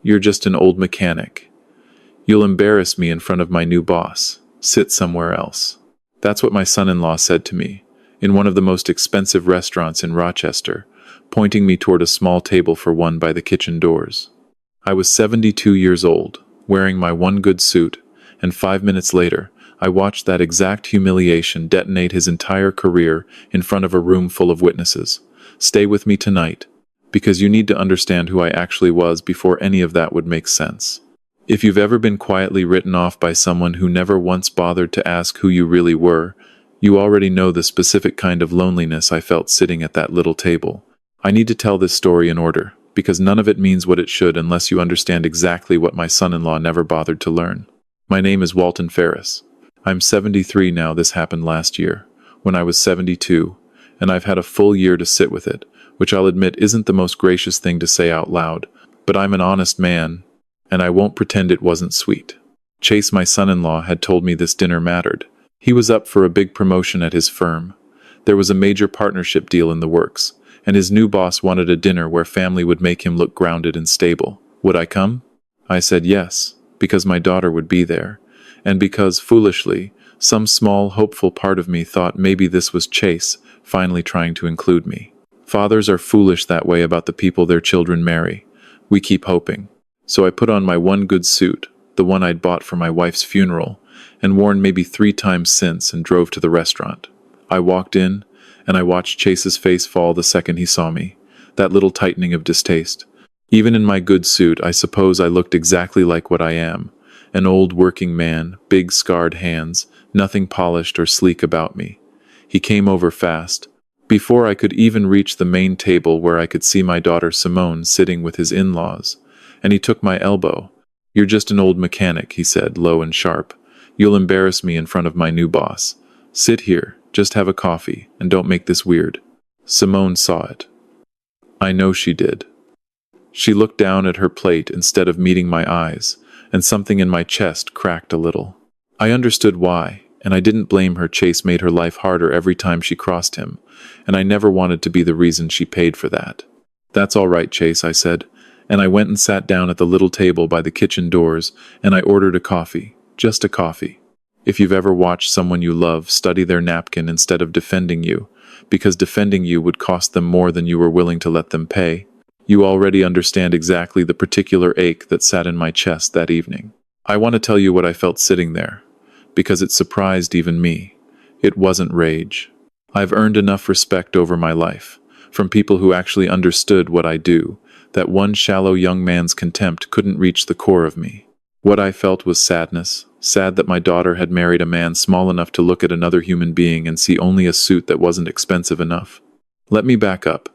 You're just an old mechanic. You'll embarrass me in front of my new boss. Sit somewhere else. That's what my son-in-law said to me, in one of the most expensive restaurants in Rochester, pointing me toward a small table for one by the kitchen doors. I was 72 years old, wearing my one good suit, and 5 minutes later, I watched that exact humiliation detonate his entire career in front of a room full of witnesses. Stay with me tonight, because you need to understand who I actually was before any of that would make sense. If you've ever been quietly written off by someone who never once bothered to ask who you really were, you already know the specific kind of loneliness I felt sitting at that little table. I need to tell this story in order, because none of it means what it should unless you understand exactly what my son-in-law never bothered to learn. My name is Walton Ferris. I'm 73 now. This happened last year, when I was 72, and I've had a full year to sit with it, which I'll admit isn't the most gracious thing to say out loud, but I'm an honest man, and I won't pretend it wasn't sweet. Chase, my son-in-law, had told me this dinner mattered. He was up for a big promotion at his firm. There was a major partnership deal in the works, and his new boss wanted a dinner where family would make him look grounded and stable. Would I come? I said yes, because my daughter would be there, and because, foolishly, some small, hopeful part of me thought maybe this was Chase finally trying to include me. Fathers are foolish that way about the people their children marry. We keep hoping. So I put on my one good suit, the one I'd bought for my wife's funeral, and worn maybe 3 times since, and drove to the restaurant. I walked in, and I watched Chase's face fall the second he saw me, that little tightening of distaste. Even in my good suit, I suppose I looked exactly like what I am, an old working man, big scarred hands, nothing polished or sleek about me. He came over fast, before I could even reach the main table where I could see my daughter Simone sitting with his in-laws, and he took my elbow. "You're just an old mechanic," he said, low and sharp. "You'll embarrass me in front of my new boss. Sit here, just have a coffee, and don't make this weird." Simone saw it. I know she did. She looked down at her plate instead of meeting my eyes, and something in my chest cracked a little. I understood why, and I didn't blame her. Chase made her life harder every time she crossed him, and I never wanted to be the reason she paid for that. "That's all right, Chase," I said, and I went and sat down at the little table by the kitchen doors, and I ordered a coffee, just a coffee. If you've ever watched someone you love study their napkin instead of defending you, because defending you would cost them more than you were willing to let them pay, you already understand exactly the particular ache that sat in my chest that evening. I want to tell you what I felt sitting there, because it surprised even me. It wasn't rage. I've earned enough respect over my life, from people who actually understood what I do, that one shallow young man's contempt couldn't reach the core of me. What I felt was sadness, sad that my daughter had married a man small enough to look at another human being and see only a suit that wasn't expensive enough. Let me back up,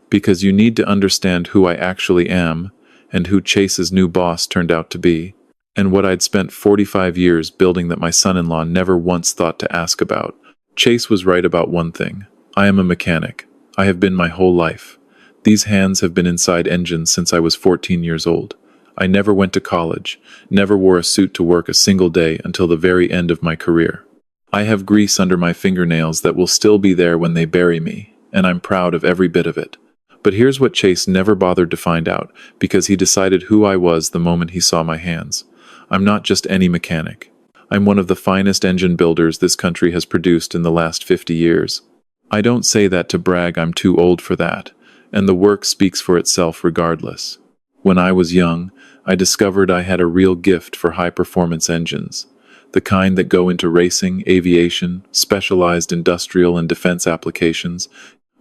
because you need to understand who I actually am, and who Chase's new boss turned out to be, and what I'd spent 45 years building that my son-in-law never once thought to ask about. Chase was right about one thing. I am a mechanic. I have been my whole life. These hands have been inside engines since I was 14 years old. I never went to college, never wore a suit to work a single day until the very end of my career. I have grease under my fingernails that will still be there when they bury me, and I'm proud of every bit of it. But here's what Chase never bothered to find out, because he decided who I was the moment he saw my hands. I'm not just any mechanic. I'm one of the finest engine builders this country has produced in the last 50 years. I don't say that to brag. I'm too old for that, and the work speaks for itself regardless. When I was young, I discovered I had a real gift for high-performance engines, the kind that go into racing, aviation, specialized industrial and defense applications,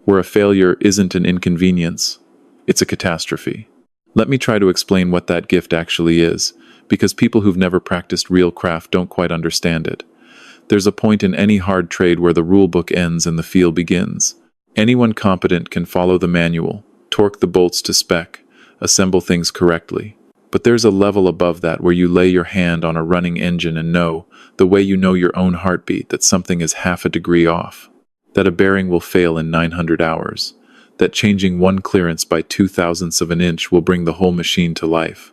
where a failure isn't an inconvenience, it's a catastrophe. Let me try to explain what that gift actually is, because people who've never practiced real craft don't quite understand it. There's a point in any hard trade where the rule book ends and the feel begins. Anyone competent can follow the manual, torque the bolts to spec, assemble things correctly. But there's a level above that where you lay your hand on a running engine and know, the way you know your own heartbeat, that something is half a degree off, that a bearing will fail in 900 hours, that changing one clearance by 0.02 of an inch will bring the whole machine to life.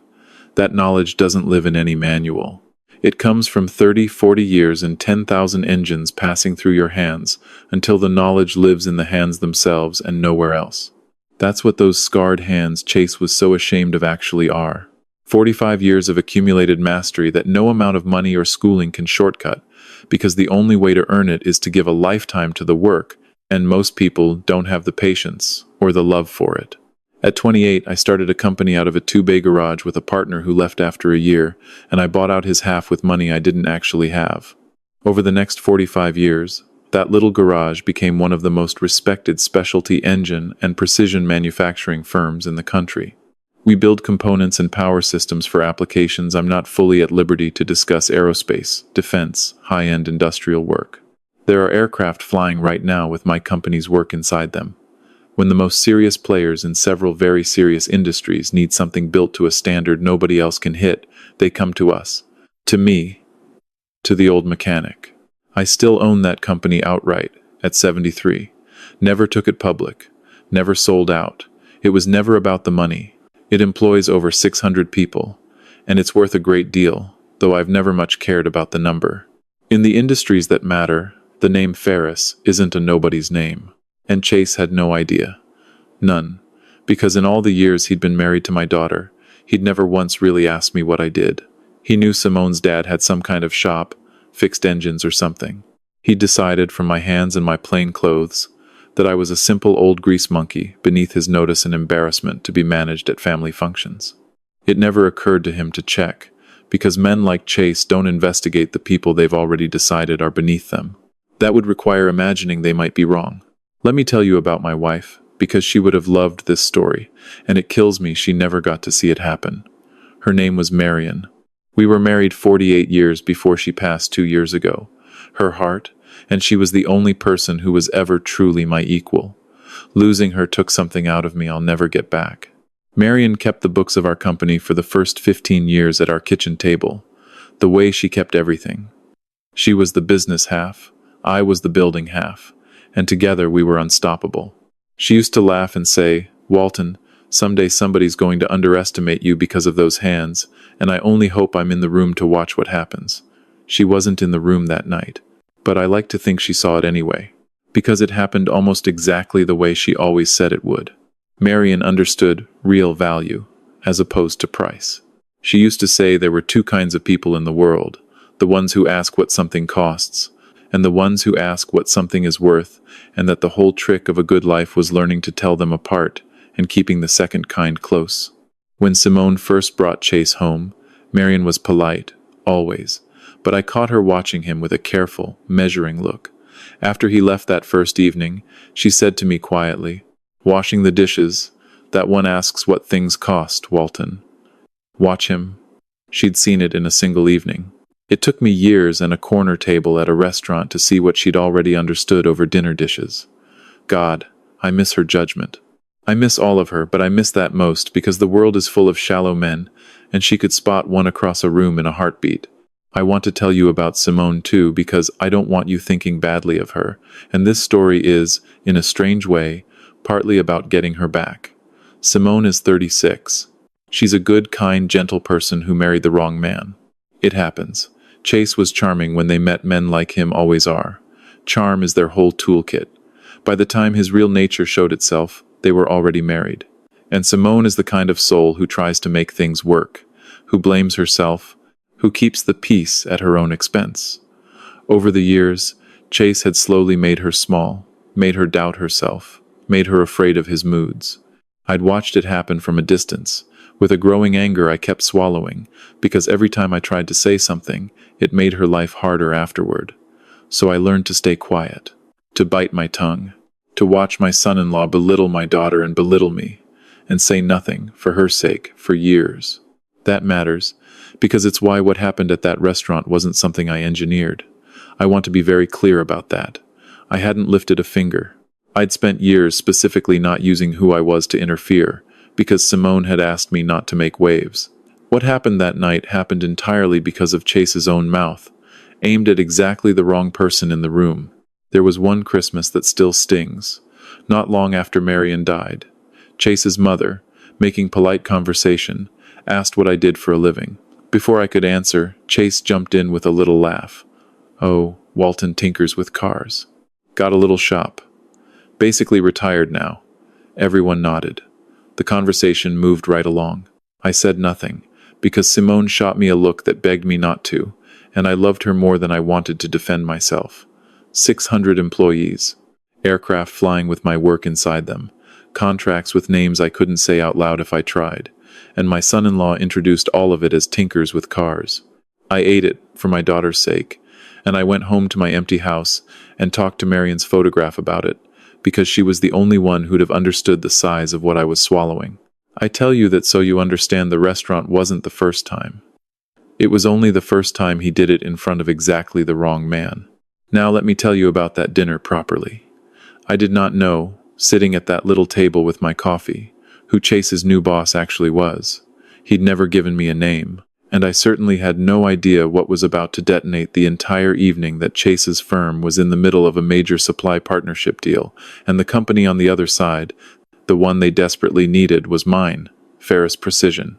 That knowledge doesn't live in any manual. It comes from 30, 40 years and 10,000 engines passing through your hands until the knowledge lives in the hands themselves and nowhere else. That's what those scarred hands Chase was so ashamed of actually are. 45 years of accumulated mastery that no amount of money or schooling can shortcut, because the only way to earn it is to give a lifetime to the work, and most people don't have the patience or the love for it. At 28, I started a company out of a two-bay garage with a partner who left after a year, and I bought out his half with money I didn't actually have. Over the next 45 years, that little garage became one of the most respected specialty engine and precision manufacturing firms in the country. We build components and power systems for applications I'm not fully at liberty to discuss: aerospace, defense, high-end industrial work. There are aircraft flying right now with my company's work inside them. When the most serious players in several very serious industries need something built to a standard nobody else can hit, they come to us. To me. To the old mechanic. I still own that company outright, at 73. Never took it public. Never sold out. It was never about the money. It employs over 600 people. And it's worth a great deal, though I've never much cared about the number. In the industries that matter, the name Ferris isn't a nobody's name. And Chase had no idea. None. Because in all the years he'd been married to my daughter, he'd never once really asked me what I did. He knew Simone's dad had some kind of shop, fixed engines or something. He'd decided from my hands and my plain clothes that I was a simple old grease monkey beneath his notice and embarrassment to be managed at family functions. It never occurred to him to check, because men like Chase don't investigate the people they've already decided are beneath them. That would require imagining they might be wrong. Let me tell you about my wife, because she would have loved this story, and it kills me she never got to see it happen. Her name was Marion. We were married 48 years before she passed 2 years ago. Her heart, and she was the only person who was ever truly my equal. Losing her took something out of me I'll never get back. Marion kept the books of our company for the first 15 years at our kitchen table, the way she kept everything. She was the business half, I was the building half, and together we were unstoppable. She used to laugh and say, "Walton, someday somebody's going to underestimate you because of those hands, and I only hope I'm in the room to watch what happens." She wasn't in the room that night, but I like to think she saw it anyway, because it happened almost exactly the way she always said it would. Marion understood real value, as opposed to price. She used to say there were two kinds of people in the world, the ones who ask what something costs, and the ones who ask what something is worth, and that the whole trick of a good life was learning to tell them apart and keeping the second kind close. When Simone first brought Chase home, Marion was polite, always, but I caught her watching him with a careful, measuring look. After he left that first evening, she said to me quietly, "Washing the dishes, that one asks what things cost, Walton. Watch him." She'd seen it in a single evening. It took me years and a corner table at a restaurant to see what she'd already understood over dinner dishes. God, I miss her judgment. I miss all of her, but I miss that most because the world is full of shallow men, and she could spot one across a room in a heartbeat. I want to tell you about Simone too, because I don't want you thinking badly of her, and this story is, in a strange way, partly about getting her back. Simone is 36. She's a good, kind, gentle person who married the wrong man. It happens. Chase was charming when they met. Men like him always are. Charm is their whole toolkit. By the time his real nature showed itself, they were already married. And Simone is the kind of soul who tries to make things work, who blames herself, who keeps the peace at her own expense. Over the years, Chase had slowly made her small, made her doubt herself, made her afraid of his moods. I'd watched it happen from a distance. With a growing anger I kept swallowing, because every time I tried to say something, it made her life harder afterward. So I learned to stay quiet, to bite my tongue, to watch my son-in-law belittle my daughter and belittle me, and say nothing, for her sake, for years. That matters, because it's why what happened at that restaurant wasn't something I engineered. I want to be very clear about that. I hadn't lifted a finger. I'd spent years specifically not using who I was to interfere, because Simone had asked me not to make waves. What happened that night happened entirely because of Chase's own mouth, aimed at exactly the wrong person in the room. There was one Christmas that still stings. Not long after Marion died, Chase's mother, making polite conversation, asked what I did for a living. Before I could answer, Chase jumped in with a little laugh. "Oh, Walton tinkers with cars. Got a little shop. Basically retired now." Everyone nodded. The conversation moved right along. I said nothing, because Simone shot me a look that begged me not to, and I loved her more than I wanted to defend myself. 600 employees, aircraft flying with my work inside them, contracts with names I couldn't say out loud if I tried, and my son-in-law introduced all of it as tinkers with cars. I ate it, for my daughter's sake, and I went home to my empty house and talked to Marion's photograph about it, because she was the only one who'd have understood the size of what I was swallowing. I tell you that so you understand the restaurant wasn't the first time. It was only the first time he did it in front of exactly the wrong man. Now let me tell you about that dinner properly. I did not know, sitting at that little table with my coffee, who Chase's new boss actually was. He'd never given me a name, and I certainly had no idea what was about to detonate the entire evening that Chase's firm was in the middle of a major supply partnership deal, and the company on the other side, the one they desperately needed, was mine, Ferris Precision.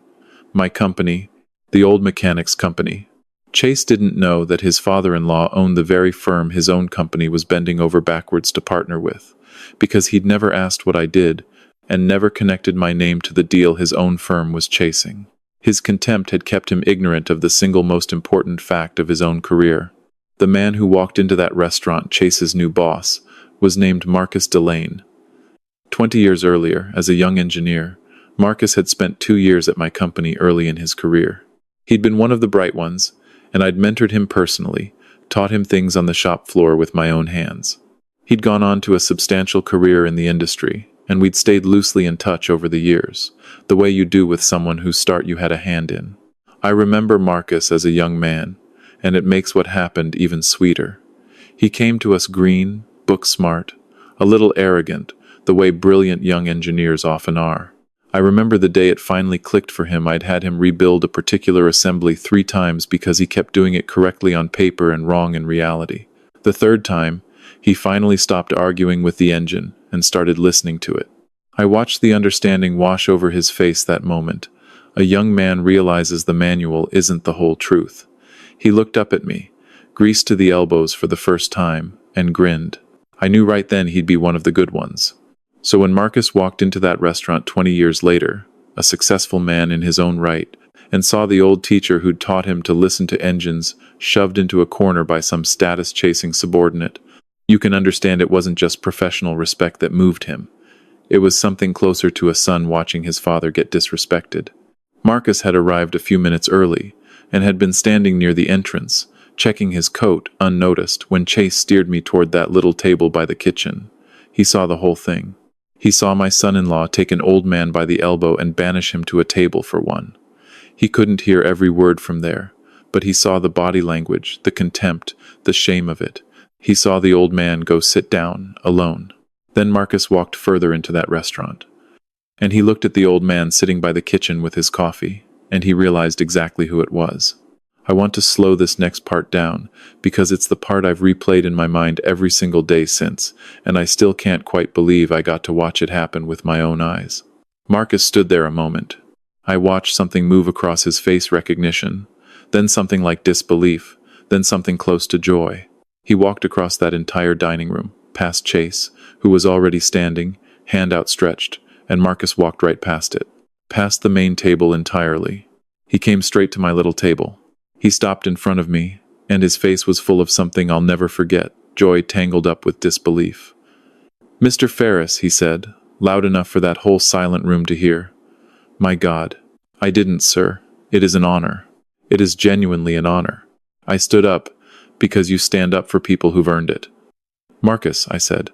My company, the old mechanics company. Chase didn't know that his father-in-law owned the very firm his own company was bending over backwards to partner with, because he'd never asked what I did, and never connected my name to the deal his own firm was chasing. His contempt had kept him ignorant of the single most important fact of his own career. The man who walked into that restaurant, Chase's new boss, was named Marcus Delane. 20 years earlier, as a young engineer, Marcus had spent 2 years at my company early in his career. He'd been one of the bright ones, and I'd mentored him personally, taught him things on the shop floor with my own hands. He'd gone on to a substantial career in the industry, and we'd stayed loosely in touch over the years, the way you do with someone whose start you had a hand in. I remember Marcus as a young man, and it makes what happened even sweeter. He came to us green, book-smart, a little arrogant, the way brilliant young engineers often are. I remember the day it finally clicked for him. I'd had him rebuild a particular assembly 3 times because he kept doing it correctly on paper and wrong in reality. The 3rd time, he finally stopped arguing with the engine and started listening to it. I watched the understanding wash over his face that moment. A young man realizes the manual isn't the whole truth. He looked up at me, greased to the elbows for the first time, and grinned. I knew right then he'd be one of the good ones. So when Marcus walked into that restaurant 20 years later, a successful man in his own right, and saw the old teacher who'd taught him to listen to engines shoved into a corner by some status-chasing subordinate, you can understand it wasn't just professional respect that moved him. It was something closer to a son watching his father get disrespected. Marcus had arrived a few minutes early, and had been standing near the entrance, checking his coat, unnoticed, when Chase steered me toward that little table by the kitchen. He saw the whole thing. He saw my son-in-law take an old man by the elbow and banish him to a table for one. He couldn't hear every word from there, but he saw the body language, the contempt, the shame of it. He saw the old man go sit down, alone. Then Marcus walked further into that restaurant. And he looked at the old man sitting by the kitchen with his coffee, and he realized exactly who it was. I want to slow this next part down, because it's the part I've replayed in my mind every single day since, and I still can't quite believe I got to watch it happen with my own eyes. Marcus stood there a moment. I watched something move across his face: recognition, then something like disbelief, then something close to joy. He walked across that entire dining room, past Chase, who was already standing, hand outstretched, and Marcus walked right past it, past the main table entirely. He came straight to my little table. He stopped in front of me, and his face was full of something I'll never forget, joy tangled up with disbelief. "Mr. Ferris," he said, loud enough for that whole silent room to hear. "My God, I didn't, sir. It is an honor. It is genuinely an honor. I stood up, because you stand up for people who've earned it." "Marcus," I said.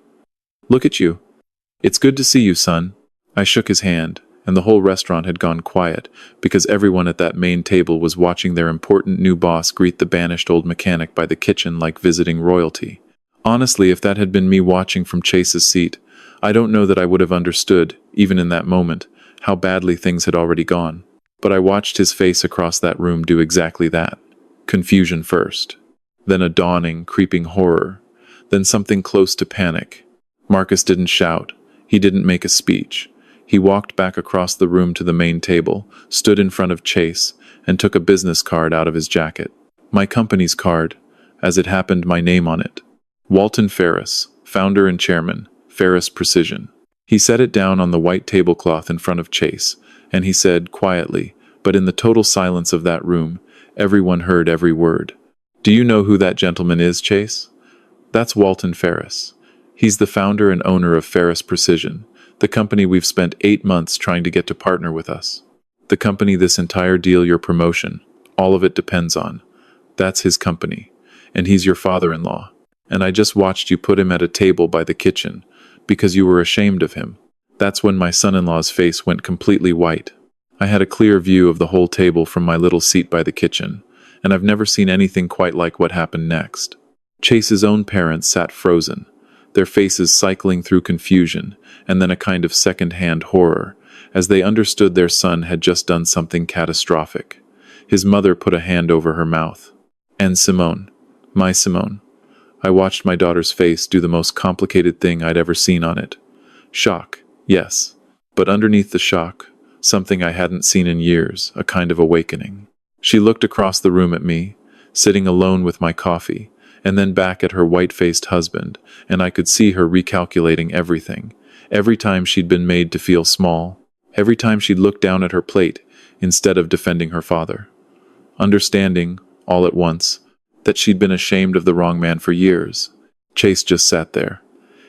"Look at you. It's good to see you, son." I shook his hand, and the whole restaurant had gone quiet, because everyone at that main table was watching their important new boss greet the banished old mechanic by the kitchen like visiting royalty. Honestly, if that had been me watching from Chase's seat, I don't know that I would have understood, even in that moment, how badly things had already gone. But I watched his face across that room do exactly that. Confusion first, then a dawning, creeping horror, then something close to panic. Marcus didn't shout. He didn't make a speech. He walked back across the room to the main table, stood in front of Chase, and took a business card out of his jacket. My company's card, as it happened, my name on it. Walton Ferris, founder and chairman, Ferris Precision. He set it down on the white tablecloth in front of Chase, and he said, quietly, but in the total silence of that room, everyone heard every word. Do you know who that gentleman is, Chase? That's Walton Ferris. He's the founder and owner of Ferris Precision, the company we've spent 8 months trying to get to partner with us. The company this entire deal, your promotion, all of it depends on. That's his company, and he's your father-in-law. And I just watched you put him at a table by the kitchen, because you were ashamed of him. That's when my son-in-law's face went completely white. I had a clear view of the whole table from my little seat by the kitchen, and I've never seen anything quite like what happened next. Chase's own parents sat frozen, their faces cycling through confusion and then a kind of second-hand horror, as they understood their son had just done something catastrophic. His mother put a hand over her mouth. And Simone, my Simone. I watched my daughter's face do the most complicated thing I'd ever seen on it. Shock, yes, but underneath the shock, something I hadn't seen in years, a kind of awakening. She looked across the room at me, sitting alone with my coffee, and then back at her white-faced husband, and I could see her recalculating everything. Every time she'd been made to feel small, every time she'd looked down at her plate instead of defending her father. Understanding, all at once, that she'd been ashamed of the wrong man for years. Chase just sat there.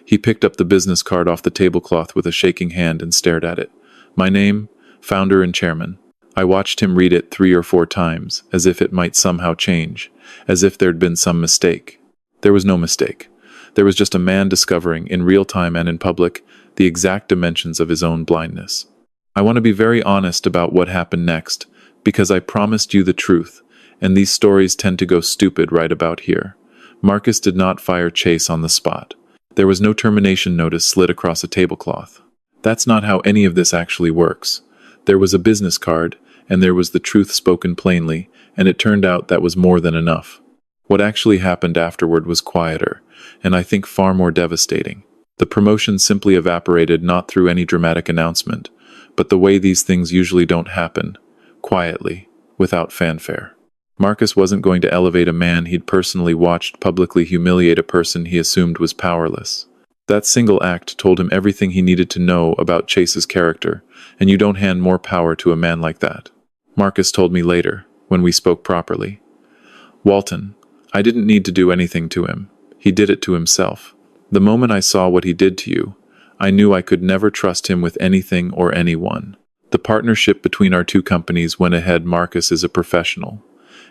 He picked up the business card off the tablecloth with a shaking hand and stared at it. My name, founder and chairman. I watched him read it 3 or 4 times, as if it might somehow change, as if there'd been some mistake. There was no mistake. There was just a man discovering, in real time and in public, the exact dimensions of his own blindness. I want to be very honest about what happened next, because I promised you the truth, and these stories tend to go stupid right about here. Marcus did not fire Chase on the spot. There was no termination notice slid across a tablecloth. That's not how any of this actually works. There was a business card, and there was the truth spoken plainly, and it turned out that was more than enough. What actually happened afterward was quieter, and I think far more devastating. The promotion simply evaporated not through any dramatic announcement, but the way these things usually don't happen, quietly, without fanfare. Marcus wasn't going to elevate a man he'd personally watched publicly humiliate a person he assumed was powerless. That single act told him everything he needed to know about Chase's character, and you don't hand more power to a man like that. Marcus told me later, when we spoke properly. Walton, I didn't need to do anything to him. He did it to himself. The moment I saw what he did to you, I knew I could never trust him with anything or anyone. The partnership between our two companies went ahead. Marcus is a professional,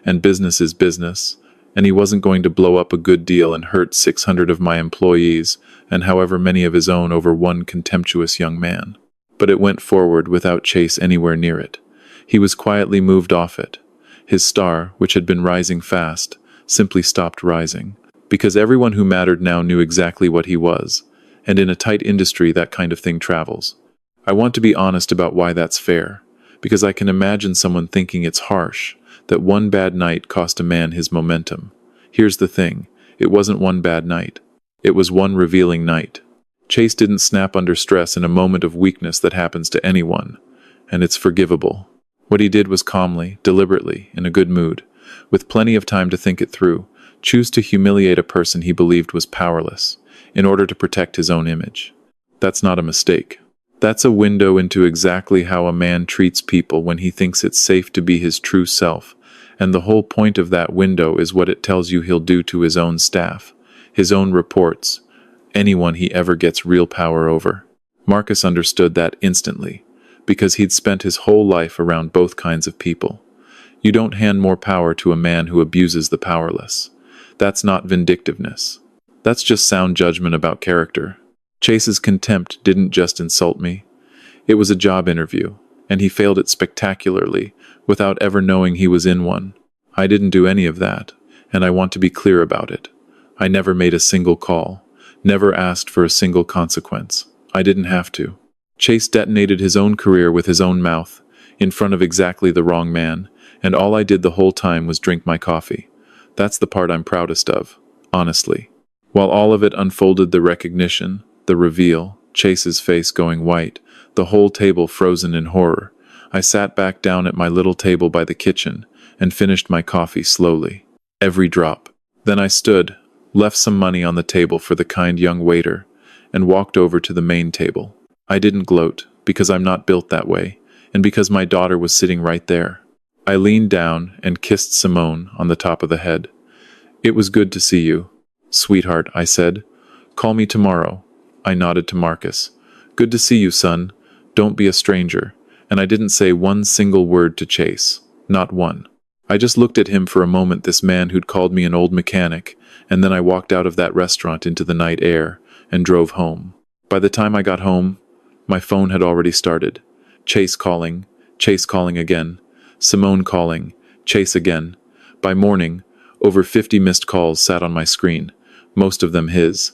and business is business, and he wasn't going to blow up a good deal and hurt 600 of my employees and however many of his own over one contemptuous young man. But it went forward without Chase anywhere near it. He was quietly moved off it. His star, which had been rising fast, simply stopped rising, because everyone who mattered now knew exactly what he was, and in a tight industry that kind of thing travels. I want to be honest about why that's fair, because I can imagine someone thinking it's harsh, that one bad night cost a man his momentum. Here's the thing, it wasn't one bad night. It was one revealing night. Chase didn't snap under stress in a moment of weakness that happens to anyone, and it's forgivable. What he did was calmly, deliberately, in a good mood, with plenty of time to think it through, choose to humiliate a person he believed was powerless, in order to protect his own image. That's not a mistake. That's a window into exactly how a man treats people when he thinks it's safe to be his true self, and the whole point of that window is what it tells you he'll do to his own staff, his own reports, anyone he ever gets real power over. Marcus understood that instantly, because he'd spent his whole life around both kinds of people. You don't hand more power to a man who abuses the powerless. That's not vindictiveness. That's just sound judgment about character. Chase's contempt didn't just insult me. It was a job interview, and he failed it spectacularly, without ever knowing he was in one. I didn't do any of that, and I want to be clear about it. I never made a single call, never asked for a single consequence. I didn't have to. Chase detonated his own career with his own mouth, in front of exactly the wrong man, and all I did the whole time was drink my coffee. That's the part I'm proudest of, honestly. While all of it unfolded, the recognition, the reveal, Chase's face going white, the whole table frozen in horror, I sat back down at my little table by the kitchen and finished my coffee slowly, every drop. Then I stood, left some money on the table for the kind young waiter, and walked over to the main table. I didn't gloat, because I'm not built that way, and because my daughter was sitting right there. I leaned down and kissed Simone on the top of the head. "It was good to see you, sweetheart," I said. "Call me tomorrow." I nodded to Marcus. "Good to see you, son. Don't be a stranger." And I didn't say one single word to Chase. Not one. I just looked at him for a moment, this man who'd called me an old mechanic, and then I walked out of that restaurant into the night air and drove home. By the time I got home, my phone had already started. Chase calling again, Simone calling, Chase again. By morning, over 50 missed calls sat on my screen, most of them his.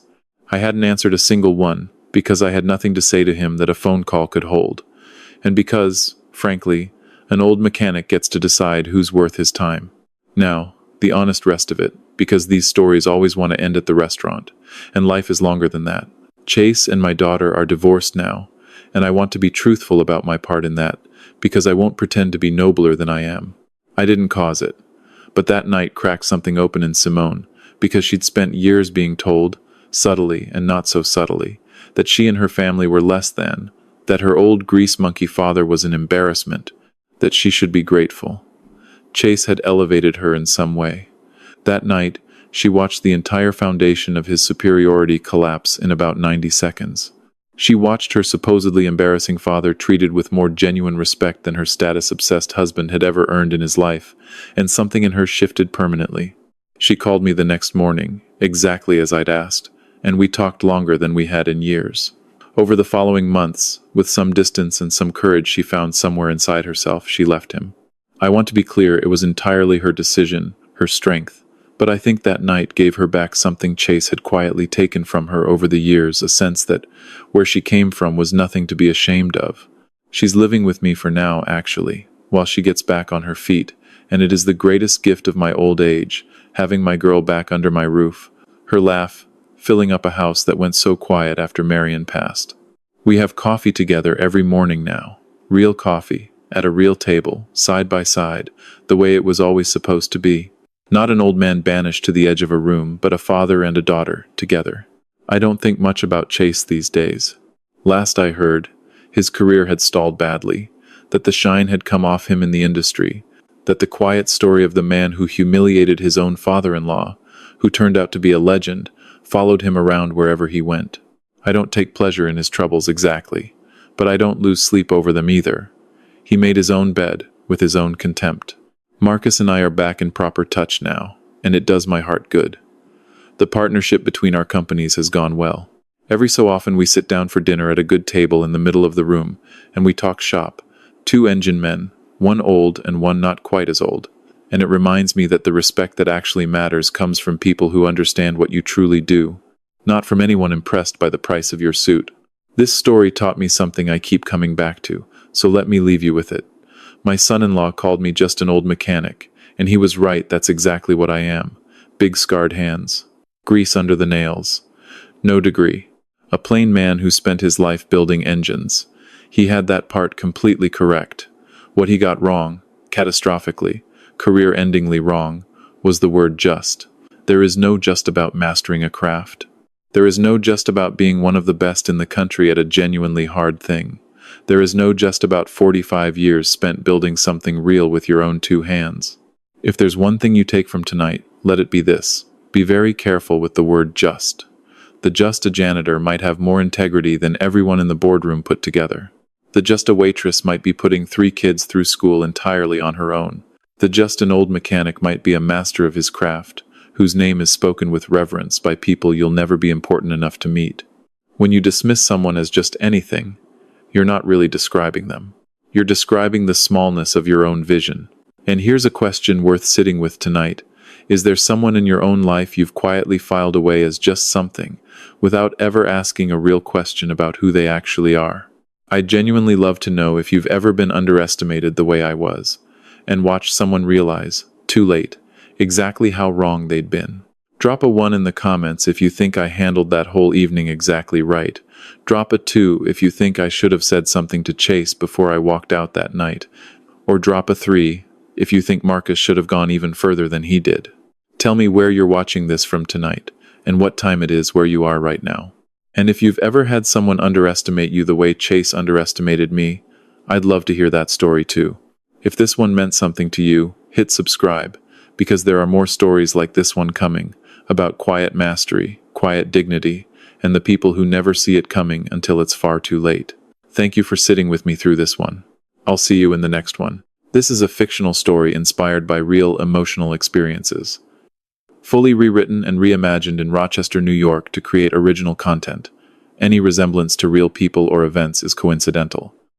I hadn't answered a single one, because I had nothing to say to him that a phone call could hold. And because, frankly, an old mechanic gets to decide who's worth his time. Now, the honest rest of it, because these stories always want to end at the restaurant, and life is longer than that. Chase and my daughter are divorced now, and I want to be truthful about my part in that, because I won't pretend to be nobler than I am. I didn't cause it. But that night cracked something open in Simone, because she'd spent years being told, subtly and not so subtly, that she and her family were less than, that her old grease monkey father was an embarrassment, that she should be grateful. Chase had elevated her in some way. That night, she watched the entire foundation of his superiority collapse in about 90 seconds. She watched her supposedly embarrassing father treated with more genuine respect than her status-obsessed husband had ever earned in his life, and something in her shifted permanently. She called me the next morning, exactly as I'd asked, and we talked longer than we had in years. Over the following months, with some distance and some courage she found somewhere inside herself, she left him. I want to be clear, it was entirely her decision, her strength, but I think that night gave her back something Chase had quietly taken from her over the years, a sense that where she came from was nothing to be ashamed of. She's living with me for now, actually, while she gets back on her feet, and it is the greatest gift of my old age, having my girl back under my roof. Her laugh, filling up a house that went so quiet after Marion passed. We have coffee together every morning now. Real coffee, at a real table, side by side, the way it was always supposed to be. Not an old man banished to the edge of a room, but a father and a daughter, together. I don't think much about Chase these days. Last I heard, his career had stalled badly, that the shine had come off him in the industry, that the quiet story of the man who humiliated his own father-in-law, who turned out to be a legend, followed him around wherever he went. I don't take pleasure in his troubles exactly, but I don't lose sleep over them either. He made his own bed, with his own contempt. Marcus and I are back in proper touch now, and it does my heart good. The partnership between our companies has gone well. Every so often we sit down for dinner at a good table in the middle of the room, and we talk shop. 2 engine men, one old and one not quite as old. And it reminds me that the respect that actually matters comes from people who understand what you truly do, not from anyone impressed by the price of your suit. This story taught me something I keep coming back to, so let me leave you with it. My son-in-law called me just an old mechanic, and he was right, that's exactly what I am. Big scarred hands. Grease under the nails. No degree. A plain man who spent his life building engines. He had that part completely correct. What he got wrong, catastrophically, career-endingly wrong, was the word just. There is no just about mastering a craft. There is no just about being one of the best in the country at a genuinely hard thing. There is no just about 45 years spent building something real with your own 2 hands. If there's one thing you take from tonight, let it be this. Be very careful with the word just. The just a janitor might have more integrity than everyone in the boardroom put together. The just a waitress might be putting 3 kids through school entirely on her own. The just an old mechanic might be a master of his craft, whose name is spoken with reverence by people you'll never be important enough to meet. When you dismiss someone as just anything, you're not really describing them. You're describing the smallness of your own vision. And here's a question worth sitting with tonight. Is there someone in your own life you've quietly filed away as just something, without ever asking a real question about who they actually are? I'd genuinely love to know if you've ever been underestimated the way I was, and watched someone realize, too late, exactly how wrong they'd been. Drop a 1 in the comments if you think I handled that whole evening exactly right. Drop a 2 if you think I should have said something to Chase before I walked out that night. Or drop a 3 if you think Marcus should have gone even further than he did. Tell me where you're watching this from tonight, and what time it is where you are right now. And if you've ever had someone underestimate you the way Chase underestimated me, I'd love to hear that story too. If this one meant something to you, hit subscribe, because there are more stories like this one coming, about quiet mastery, quiet dignity, and the people who never see it coming until it's far too late. Thank you for sitting with me through this one. I'll see you in the next one. This is a fictional story inspired by real emotional experiences. Fully rewritten and reimagined in Rochester, New York to create original content. Any resemblance to real people or events is coincidental.